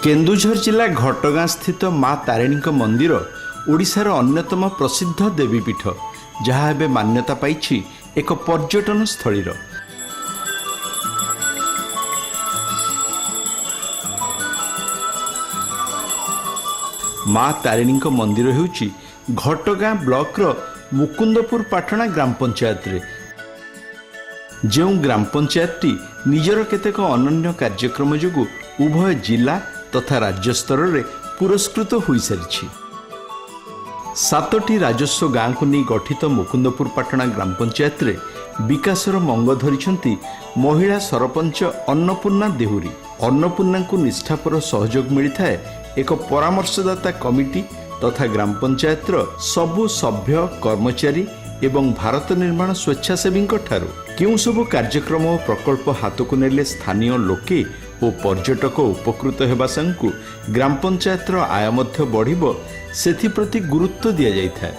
केन्दुझर जिला घटगाँ स्थित माँ तारिणी मंदिर ओडिशार अन्यतम प्रसिद्ध देवीपीठ जहाँ एबे मान्यता पाइछि एक पर्यटन स्थलीर। माँ तारिणी मंदिर हेउछि घटगाँ ब्लॉकर मुकुंदपुर पाटणा ग्राम पंचायत रे, जो ग्राम पंचायतटी निजर केतेक अनन्य कार्यक्रम जोगु उभय जिला तथा राज्य स्तर रे पुरस्कृत हो सारी। 7टी राजस्व गाँ को नहीं गठित मुकुंदपुर पाटणा ग्राम पंचायत रे विकासर मंग धरिछंती महिला सरपंच अन्नपूर्णा देहुरी। अन्नपूर्णा को निष्ठापर सहयोग मिलता है एक परामर्शदाता कमिटी तथा ग्राम पंचायत सबु सभ्य कर्मचारी एवं भारत निर्माण स्वेच्छासेवी क्यों सब कार्यक्रम और प्रकल्प हाथ को नेले स्थानीय लोके और पर्यटक उपकृत होगा संग ग्राम पंचायत आय मध्य बढ़िबो सेथिप्रति गुरुत्व दिया जाइथाय।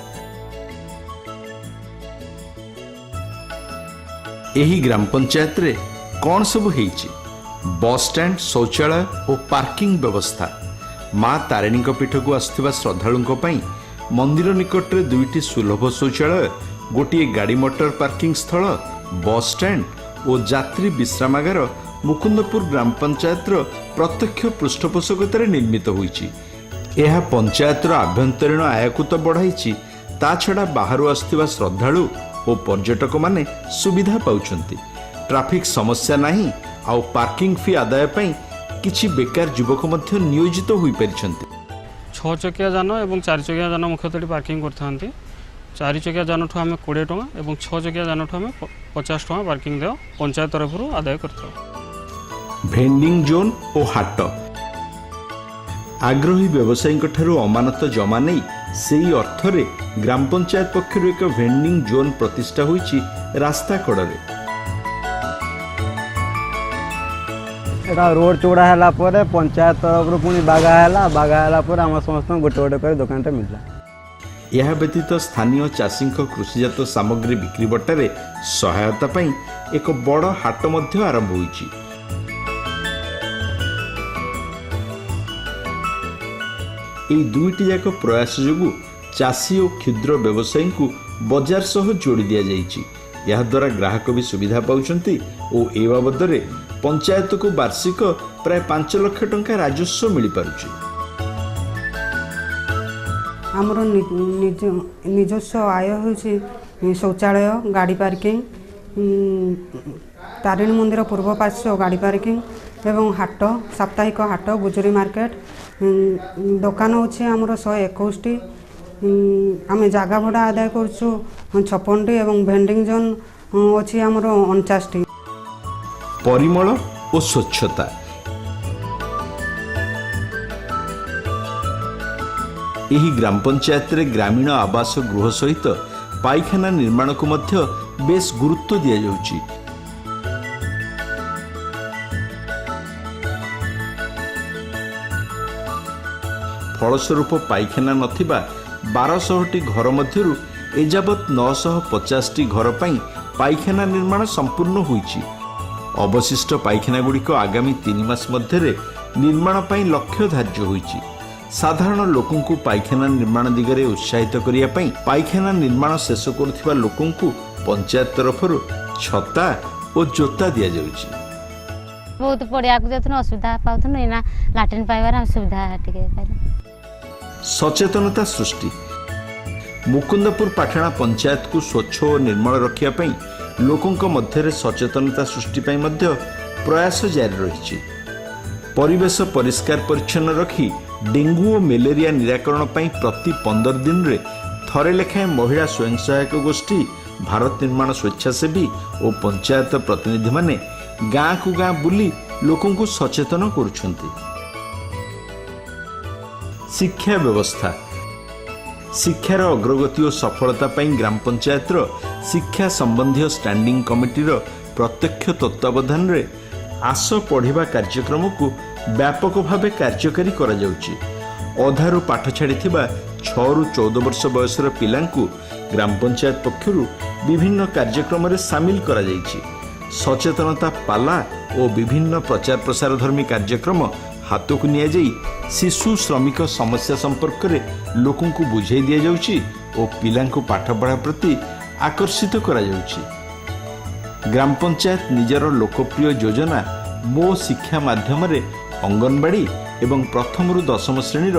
एही ग्राम पंचायत रे कौन सब हेइछि? बस स्टैंड, शौचालय और पार्किंग व्यवस्था। माँ तारिणी पीठ को आसुवा श्रद्धालुओं पई मंदिर निकट में 2टी सुलभ शौचालय, गोटे गाड़ी मोटर पार्किंग स्थल, बस स्टैंड और यात्री विश्रामागार मुकुंदपुर ग्राम पंचायत प्रत्यक्ष पृष्ठपोषकतार निर्मित होइछि। यह पंचायत आभ्यंतरीण आय को तो बढ़ाई, ता छड़ा बाहर आसुवा श्रद्धालु और पर्यटक माने सुविधा पाउछंती। ट्रैफिक समस्या नहीं आउ पार्किंग फी आदाय पई किछि बेकार युवक मध्य नियोजित होई परिछंती। 6 चकिया जान और 4 चकिया जान मुख्यतः पार्किंग करथांती। 4 चकिया जान ठू आम 20 टका और 6 चकिया जान ठू आम 50 टका पार्किंग देव पंचायत तरफ आदाय करथां। भेंडिंग जोन और हाट आग्रही व्यवसायी ठारू अमानत जमा नहीं सेही अर्थरे ग्राम पंचायत पक्षर एक भेंडिंग जोन प्रतिष्ठा होइछि रास्ता कड़े। एटा रोड चौड़ा है पंचायत तरफ पुणी बागा है आम समस्त गोटे गोटे कर दुकान मिलला। यह व्यतीत स्थानीय चाषी कृषिजात सामग्री बिक्री बट्टारे सहायता पाई एक बड़ हाट मध्य आरंभ होइछि। एई 2टी जाक प्रयास जोगु चाषी और क्षुद्र व्यवसायी को बजार सह जोड़ी दिया जाइछि। यह द्वारा ग्राहक भी सुविधा पाउछंती और ए बाबद रे पंचायत को वार्षिक प्राय 5 लाख टंका राजस्व मिल पारुछि। आमर निजस्व आय होछि शौचालय, गाड़ी पार्किंग, तारिणी मंदिर पूर्व पार्श्व गाड़ी पार्किंग एवं हाट, साप्ताहिक हाट, गुजरी मार्केट, दुकान होछि आमर 121टी। आम जगह भड़ा आदाय करछु 56टी एवं भेंडिंग जोन अछि आमर 49टी। परिमल और स्वच्छता एही ग्राम पंचायत रे ग्रामीण आवास गृह सहित पाइखाना निर्माण को मध्य बेस गुरुत्व दिया जाउछि। फलस्वरूप पाइखाना नथिबा 1200टी घर मध्यरु एजावत 950टी घर पई पाइखाना निर्माण संपूर्ण होइछि। अवशिष्ट पाइखाना गुड़िक आगामी 3 मास मध्य निर्माण पई लक्ष्य धार्य होइछि। साधारण लोकों को पाइखाना निर्माण दिगरे उत्साहित करिया पई पाइखाना निर्माण शेष करुथिबा लोकों को पंचायत तरफ छता और जोता दिया जाउछि। बहुत पड़िया को जतन असुविधा पाउथन एना लाट्रिन पाइबार सुविधा टिके पाइल। सचेतनता सृष्टि मुकुंदपुर पाटणा पंचायत को स्वच्छ और निर्मल रखिया पई लोकों मध्य सचेतनता सृष्टि पई मध्य प्रयास जारी रही। परिवेश परिष्कार परिच्छन्न रखी डेंगू और मलेरिया निराकरण पई प्रति 15 दिन रे थरे लेखाएं महिला स्वयं सहायक गोष्ठी, भारत निर्माण स्वेच्छासेवी और पंचायत प्रतिनिधि माने गाँ को गाँ बुली लोकों को सचेतन करुछंती। शिक्षा व्यवस्था शिक्षार अग्रगति और सफलता पई ग्राम पंचायत शिक्षा संबंधी स्टैंडिंग कमिटी प्रत्यक्ष तत्वावधान रे आस पढ़िबा कार्यक्रम को व्यापक भाव कार्यकारी करा जाउछि। अधारू पाठ छाड़ी 6 ରୁ 14 वर्ष बयसर पिलांकु ग्राम पंचायत पक्षरु विभिन्न कार्यक्रम रे शामिल करा जाइछि। सचेतनता पाला और विभिन्न प्रचार प्रसार धर्मी कार्यक्रम ହାତକୁ ନିଆଯାଇ ଶିଶୁ ଶ୍ରମିକ ସମସ୍ୟା ସମ୍ପର୍କରେ ଲୋକଙ୍କୁ ବୁଝାଇ ଦିଆଯାଉଛି ଓ ପିଲାଙ୍କୁ ପାଠପଢ଼ା ପ୍ରତି ଆକର୍ଷିତ କରାଯାଉଛି। ଗ୍ରାମ ପଞ୍ଚାୟତ ନିଜର ଲୋକପ୍ରିୟ ଯୋଜନା ମୋ ଶିକ୍ଷା ମାଧ୍ୟମରେ ଅଙ୍ଗନବାଡ଼ି ଏବଂ ପ୍ରଥମରୁ ଦଶମ ଶ୍ରେଣୀର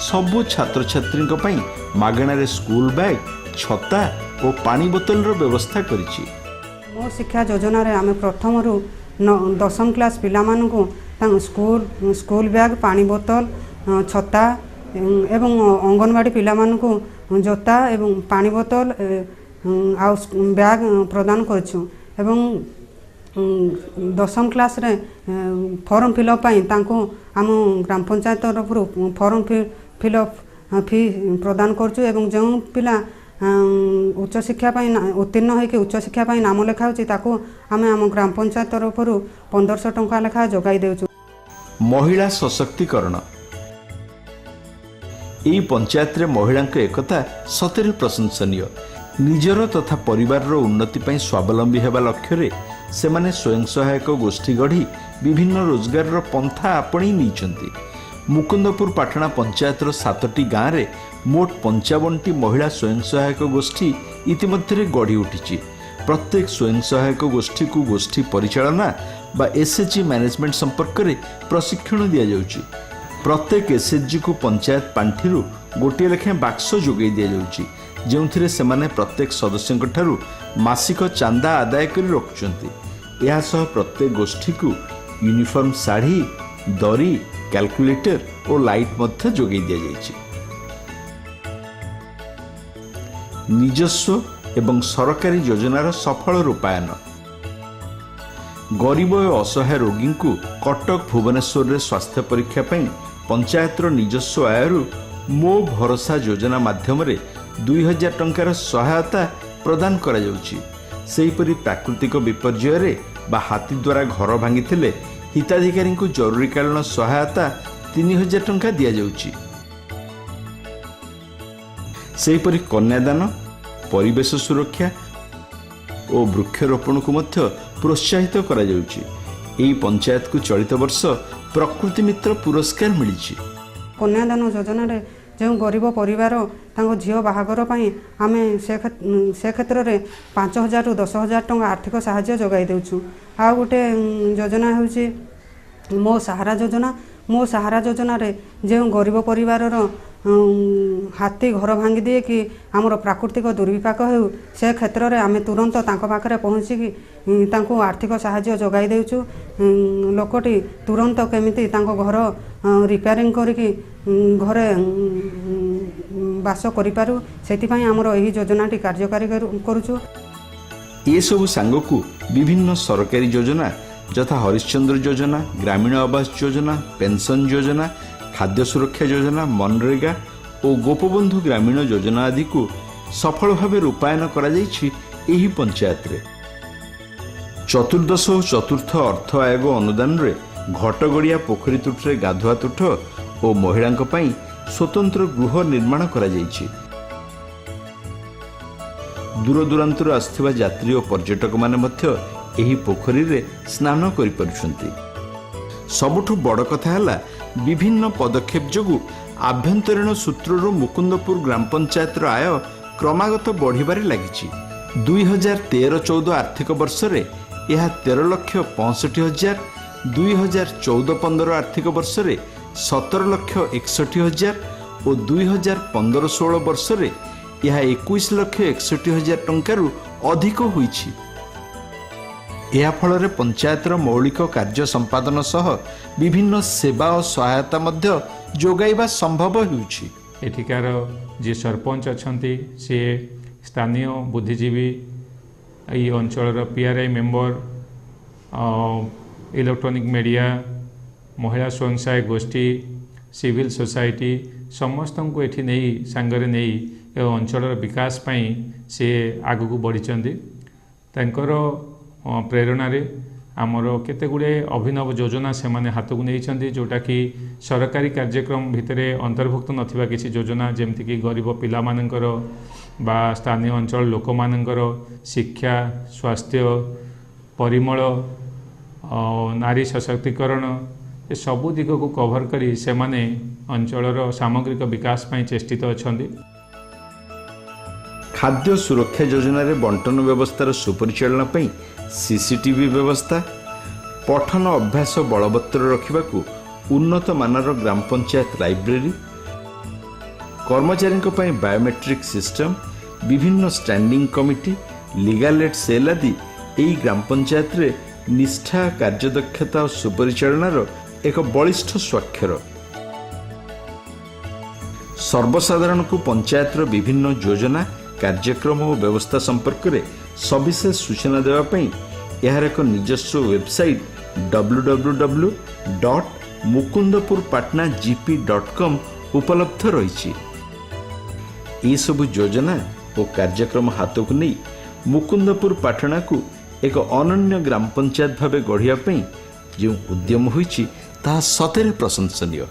ସବୁ ଛାତ୍ରଛାତ୍ରୀଙ୍କ ପାଇଁ ମାଗଣାରେ ସ୍କୁଲ ବ୍ୟାଗ୍, ଛତା ଓ ପାଣି ବୋତଲର ବ୍ୟବସ୍ଥା କରିଛି। ମୋ ଶିକ୍ଷା ଯୋଜନାରେ ଆମେ ପ୍ରଥମରୁ ଦଶମ କ୍ଲାସ୍ ପିଲାମାନଙ୍କୁ ତାଙ୍କ ସ୍କୁଲ ବ୍ୟାଗ୍, ପାଣି ବୋତଲ, ଛତା ଏବଂ ଅଙ୍ଗନବାଡ଼ି ପିଲାମାନଙ୍କୁ ଜୋତା ଏବଂ ପାଣି ବୋତଲ ଆଉ ବ୍ୟାଗ୍ ପ୍ରଦାନ କରିଛୁ ଏବଂ ଦଶମ କ୍ଲାସ୍ରେ ଫର୍ମ ଫିଲ୍ଅପ୍ ପାଇଁ ତାଙ୍କୁ ଆମ ଗ୍ରାମ ପଞ୍ଚାୟତ ତରଫରୁ ଫର୍ମ ଫିଲ୍ଅପ୍ ଫି ପ୍ରଦାନ କରୁଛୁ ଏବଂ ଯେଉଁ ପିଲା ଉଚ୍ଚଶିକ୍ଷା ପାଇଁ ଉତ୍ତୀର୍ଣ୍ଣ ହୋଇକି ଉଚ୍ଚଶିକ୍ଷା ପାଇଁ ନାମ ଲେଖା ହେଉଛି ତାକୁ ଆମେ ଆମ ଗ୍ରାମ ପଞ୍ଚାୟତ ତରଫରୁ 1500 ଟଙ୍କା ଲେଖା ଯୋଗାଇ ଦେଉଛୁ। ମହିଳା ସଶକ୍ତିକରଣ। ଏହି ପଞ୍ଚାୟତରେ ମହିଳାଙ୍କ ଏକତା ସତରେ ପ୍ରଶଂସନୀୟ। ନିଜର ତଥା ପରିବାରର ଉନ୍ନତି ପାଇଁ ସ୍ୱାବଲମ୍ବୀ ହେବା ଲକ୍ଷ୍ୟରେ ସେମାନେ ସ୍ୱୟଂ ସହାୟକ ଗୋଷ୍ଠୀ ଗଢ଼ି ବିଭିନ୍ନ ରୋଜଗାରର ପନ୍ଥା ଆପଣେଇ ନେଇଛନ୍ତି। ମୁକୁନ୍ଦପୁର ପାଟଣା ପଞ୍ଚାୟତର 7ଟି ଗାଁରେ ମୋଟ 55ଟି ମହିଳା ସ୍ୱୟଂ ସହାୟକ ଗୋଷ୍ଠୀ ଇତିମଧ୍ୟରେ ଗଢ଼ି ଉଠିଛି। ପ୍ରତ୍ୟେକ ସ୍ୱୟଂ ସହାୟକ ଗୋଷ୍ଠୀକୁ ଗୋଷ୍ଠୀ ପରିଚାଳନା ବା ଏସ୍ଏଚ୍ଜି ମ୍ୟାନେଜମେଣ୍ଟ ସମ୍ପର୍କରେ ପ୍ରଶିକ୍ଷଣ ଦିଆଯାଉଛି। ପ୍ରତ୍ୟେକ ଏସ୍ଏଚ୍ଜିକୁ ପଞ୍ଚାୟତ ପାଣ୍ଠିରୁ ଗୋଟିଏ ଲେଖାଏଁ ବାକ୍ସ ଯୋଗାଇ ଦିଆଯାଉଛି, ଯେଉଁଥିରେ ସେମାନେ ପ୍ରତ୍ୟେକ ସଦସ୍ୟଙ୍କଠାରୁ ମାସିକ ଚାନ୍ଦା ଆଦାୟ କରି ରଖୁଛନ୍ତି। ଏହାସହ ପ୍ରତ୍ୟେକ ଗୋଷ୍ଠୀକୁ ୟୁନିଫର୍ମ ଶାଢ଼ୀ, ଦରି, କ୍ୟାଲକୁଲେଟର ଓ ଲାଇଟ୍ ମଧ୍ୟ ଯୋଗାଇ ଦିଆଯାଇଛି। ନିଜସ୍ୱ ଏବଂ ସରକାରୀ ଯୋଜନାର ସଫଳ ରୂପାୟନ। ଗରିବ ଓ ଅସହାୟ ରୋଗୀଙ୍କୁ କଟକ, ଭୁବନେଶ୍ୱରରେ ସ୍ୱାସ୍ଥ୍ୟ ପରୀକ୍ଷା ପାଇଁ ପଞ୍ଚାୟତର ନିଜସ୍ୱ ଆୟରୁ ମୋ ଭରସା ଯୋଜନା ମାଧ୍ୟମରେ 2000 ଟଙ୍କାର ସହାୟତା ପ୍ରଦାନ କରାଯାଉଛି। ସେହିପରି ପ୍ରାକୃତିକ ବିପର୍ଯ୍ୟୟରେ ବା ହାତୀ ଦ୍ୱାରା ଘର ଭାଙ୍ଗିଥିଲେ ହିତାଧିକାରୀଙ୍କୁ ଜରୁରୀକାଳୀନ ସହାୟତା 3000 ଟଙ୍କା ଦିଆଯାଉଛି। ସେହିପରି କନ୍ୟାଦାନ, ପରିବେଶ ସୁରକ୍ଷା ଓ ବୃକ୍ଷରୋପଣକୁ ମଧ୍ୟ ପ୍ରୋତ୍ସାହିତ କରାଯାଉଛି। ଏହି ପଞ୍ଚାୟତକୁ ଚଳିତ ବର୍ଷ ପ୍ରକୃତି ମିତ୍ର ପୁରସ୍କାର ମିଳିଛି। କନ୍ୟାଦାନ ଯୋଜନାରେ ଯେଉଁ ଗରିବ ପରିବାର ତାଙ୍କ ଝିଅ ବାହାଘର ପାଇଁ ଆମେ ସେ କ୍ଷେତ୍ରରେ 5000ରୁ 10000 ଟଙ୍କା ଆର୍ଥିକ ସାହାଯ୍ୟ ଯୋଗାଇ ଦେଉଛୁ। ଆଉ ଗୋଟେ ଯୋଜନା ହେଉଛି ମୋ ସାହାରା ଯୋଜନା। ମୋ ସାହାରା ଯୋଜନାରେ ଯେଉଁ ଗରିବ ପରିବାରର ହାତୀ ଘର ଭାଙ୍ଗି ଦିଏ କି ଆମର ପ୍ରାକୃତିକ ଦୁର୍ବିପାକ ହେଉ, ସେ କ୍ଷେତ୍ରରେ ଆମେ ତୁରନ୍ତ ତାଙ୍କ ପାଖରେ ପହଞ୍ଚିକି ତାଙ୍କୁ ଆର୍ଥିକ ସାହାଯ୍ୟ ଯୋଗାଇ ଦେଉଛୁ। ଲୋକଟି ତୁରନ୍ତ କେମିତି ତାଙ୍କ ଘର ରିପେୟାରିଂ କରିକି ଘରେ ବାସ କରିପାରୁ, ସେଥିପାଇଁ ଆମର ଏହି ଯୋଜନାଟି କାର୍ଯ୍ୟକାରୀ କରୁଛୁ। ଏସବୁ ସାଙ୍ଗକୁ ବିଭିନ୍ନ ସରକାରୀ ଯୋଜନା ଯଥା ହରିଶ୍ଚନ୍ଦ୍ର ଯୋଜନା, ଗ୍ରାମୀଣ ଆବାସ ଯୋଜନା, ପେନ୍ସନ୍ ଯୋଜନା, ଖାଦ୍ୟ ସୁରକ୍ଷା ଯୋଜନା, ମନରେଗା ଓ ଗୋପବନ୍ଧୁ ଗ୍ରାମୀଣ ଯୋଜନା ଆଦିକୁ ସଫଳ ଭାବେ ରୂପାୟନ କରାଯାଇଛି ଏହି ପଞ୍ଚାୟତରେ। ଚତୁର୍ଦ୍ଦଶ ଓ ଚତୁର୍ଥ ଅର୍ଥ ଆୟୋଗ ଅନୁଦାନରେ ଘଟଗଡ଼ିଆ ପୋଖରୀ ତୁଠରେ ଗାଧୁଆ ତୁଠ ଓ ମହିଳାଙ୍କ ପାଇଁ ସ୍ୱତନ୍ତ୍ର ଗୃହ ନିର୍ମାଣ କରାଯାଇଛି। ଦୂରଦୂରାନ୍ତରୁ ଆସୁଥିବା ଯାତ୍ରୀ ଓ ପର୍ଯ୍ୟଟକମାନେ ମଧ୍ୟ ଏହି ପୋଖରୀରେ ସ୍ନାନ କରିପାରୁଛନ୍ତି। ସବୁଠୁ ବଡ଼ କଥା ହେଲା ବିଭିନ୍ନ ପଦକ୍ଷେପ ଯୋଗୁଁ ଆଭ୍ୟନ୍ତରୀଣ ସୂତ୍ରରୁ ମୁକୁନ୍ଦପୁର ଗ୍ରାମ ପଞ୍ଚାୟତର ଆୟ କ୍ରମାଗତ ବଢ଼ିବାରେ ଲାଗିଛି। 2013-14 ଆର୍ଥିକ ବର୍ଷରେ ଏହା 13,65,000, 2014-15 ଆର୍ଥିକ ବର୍ଷରେ 17,61,000 ଓ 2015-16 ବର୍ଷରେ ଏହା 21,61,000 ଟଙ୍କାରୁ ଅଧିକ ହୋଇଛି। ଏହା ଫଳରେ ପଞ୍ଚାୟତର ମୌଳିକ କାର୍ଯ୍ୟ ସମ୍ପାଦନ ସହ ବିଭିନ୍ନ ସେବା ଓ ସହାୟତା ମଧ୍ୟ ଯୋଗାଇବା ସମ୍ଭବ ହେଉଛି। ଏଠିକାର ଯିଏ ସରପଞ୍ଚ ଅଛନ୍ତି ସିଏ ସ୍ଥାନୀୟ ବୁଦ୍ଧିଜୀବୀ, ଏହି ଅଞ୍ଚଳର PRI ମେମ୍ବର, ଇଲେକ୍ଟ୍ରୋନିକ୍ ମିଡ଼ିଆ, ମହିଳା ସ୍ୱୟଂ ସହାୟକ ଗୋଷ୍ଠୀ, ସିଭିଲ ସୋସାଇଟି ସମସ୍ତଙ୍କୁ ଏଠି ନେଇ ସାଙ୍ଗରେ ନେଇ ଏ ଅଞ୍ଚଳର ବିକାଶ ପାଇଁ ସେ ଆଗକୁ ବଢ଼ିଛନ୍ତି। ତାଙ୍କର ପ୍ରେରଣାରେ ଆମର କେତେ ଗୁଡ଼ିଏ ଅଭିନବ ଯୋଜନା ସେମାନେ ହାତକୁ ନେଇଛନ୍ତି, ଯେଉଁଟାକି ସରକାରୀ କାର୍ଯ୍ୟକ୍ରମ ଭିତରେ ଅନ୍ତର୍ଭୁକ୍ତ ନଥିବା କିଛି ଯୋଜନା, ଯେମିତିକି ଗରିବ ପିଲାମାନଙ୍କର ବା ସ୍ଥାନୀୟ ଅଞ୍ଚଳ ଲୋକମାନଙ୍କର ଶିକ୍ଷା, ସ୍ୱାସ୍ଥ୍ୟ, ପରିମଳ, ନାରୀ ସଶକ୍ତିକରଣ, ए सबु दिग को कभर करी से माने अंचलर सामग्रिक विकास ପାଇଁ चेष्टित अछंदी। खाद्य सुरक्षा योजना रे बंटन व्यवस्थार सुपरिचालना पई सीसीटीवी व्यवस्था, पठन अभ्यास बलवत्तर रखिबाकू उन्नत मानर ग्राम पंचायत लाइब्रेरी, कर्मचारी पई बायोमेट्रिक सिस्टम, विभिन्न standing committee, legal aid cell आदि एई ग्राम पंचायत रे निष्ठा, कार्यदक्षता और सुपरिचालनार एक बलिष्ठ स्वाक्षर। सर्वसाधारण को पंचायतर विभिन्न योजना, कार्यक्रम और व्यवस्था संपर्क में सविशेष सूचना देवा पई यार एक निजस्व वेबसाइट www.mukundapurpatnagp.com उपलब्ध रही। ये सब योजना और कार्यक्रम हाथ को नहीं मुकुंदपुर पाटना को एक अनन्य ग्राम पंचायत भाव गढ़िया जो उद्यम होइछि ता सतेरे प्रशंसनीय।